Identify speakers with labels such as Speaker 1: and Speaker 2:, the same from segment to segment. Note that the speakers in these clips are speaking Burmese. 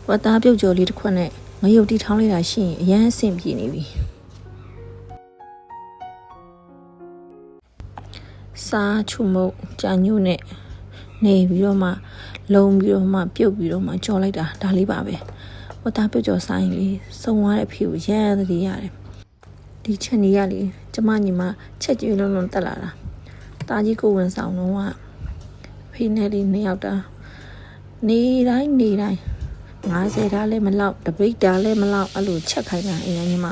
Speaker 1: ဝတ်သားပြုတ်ကြော်လေးတစ်ခွက်နဲ့ငရုတ်တီထောင်းလိုက်တာရှိရင်အရန်အဆင်ပြေနေပြီစားချုံမုတ်ကြာညို့နဲ့နေပြီးတော့မှလုံပြီးတော့မှပြုတ်ပြီးတော့မှကြော်လိုက်တာဒါလေးပါပဲဝတ်သားပြုတ်ကြော်စားရင်လေစုံသွားတဲ့အဖေကိုရမ်းသတိရတယ်ဒီချက်နေရလေကျမညီမချက်ကျွေးလုံးလုံးတက်လာတာတာကြီးကိုဝင်ဆောင်တော့ကဖေးနဲ့လေးနှစ်ယောက်တာနေတိုင်း50ဓာတ်လည်းမလောက်တပိတ်ဓာတ်လည်းမလောက်အဲ့လိုချက်ခိုင်းတာအရင်ညီမ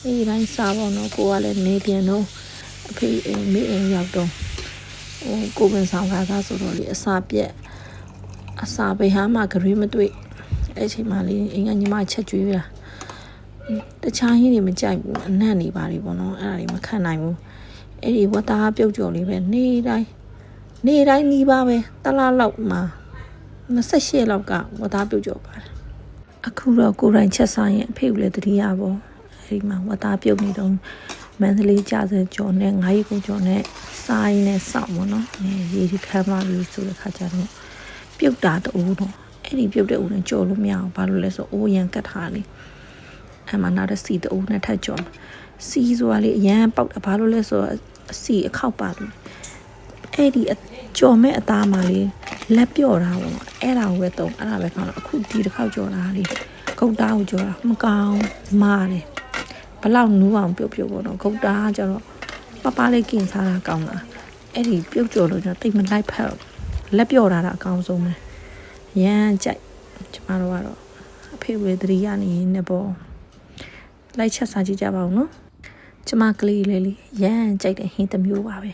Speaker 1: နေတိုင်းစားပေါ့နော်ကိုကလည်းနေပြန်တော့အဖေမေးအိမ်ရောက်တော့ကိုဝင်ဆောင်ကားဆိုတော့လေအစာပြက်အစာဘေးဟာမှဂရေးမတွေ့အဲ့ချိန်မှလေးအင်ကညီမချက်ကျွေးလာတခြားဟင်းတွေမကြိုက်ဘူးအနံ့နေပါလေပေါ့နော်အဲ့ဒါတွေမခံနိုင်ဘူးအဲ့ဒီဝတ်သားပြုတ်ကြော်လေးပဲနေတိုင်းနီးပါပဲတလားလောက်မှာ28လောက်ကဝတ်သားပြုတ်ကြော်ပါတယ်အခုတော့ကိုယ်တိုင်ချက်စားရင်အဖေကလည်းတတိယပေါ့အဲ့ဒီမှာဝတ်သားပြုတ်နေတော့မန္တလေးကြာစကြော်နဲ့ငါးရီကိုကြော်နဲ့စားရင်းနဲ့စောင့်ပေါ့နော်ရေဒီခမ်းမလို့ဆိုတဲ့ခါကျတော့ပြုတ်တာတူတော့အဲ့ဒီပြုတ်တဲ့ဦးနဲ့ကြော်လို့မရအောင်ဘာလို့လဲဆိုအိုးရန်ကတ်ထားလေအဲ့မှာနောက်တစ်စီတူနဲ့ထပ်ကြော်စီဆိုတာလေအရန်ပေါက်တာဘာလို့လဲဆိုတော့အစီအခောက်ပါလို့အဲ့ဒီကြော်မဲ့အသားမှလေလက်ပြော့တာပေါ့အဲ့ဒါကိုပဲတုံးအဲ့ဒါပဲကောင်းတော့အခုဒီတစ်ခေါက်ကြော်တာလေဂုတ်တာကိုကြော်တာမကောင်းမာတယ်ဘလောက်နူးအောင်ပြုတ်ပေါ့နော်ဂုတ်တာကျတော့ပလေးကင်စားတာကောင်းတာအဲ့ဒီပြုတ်ကြော်လို့ကျွန်တော်တိတ်မလိုက်ဖက်လက်ပြော့တာအကောင်းဆုံးပဲရမ်းကြိုက်ကျမတို့ကတော့အဖေဝေသတိရနေနေပေါ့လိုက်ချက်စားကြည့်ကြပါဦးနော်ကျမကလေးလေးရမ်းကြိုက်တဲ့ဟင်းတစ်မျိုးပါပဲ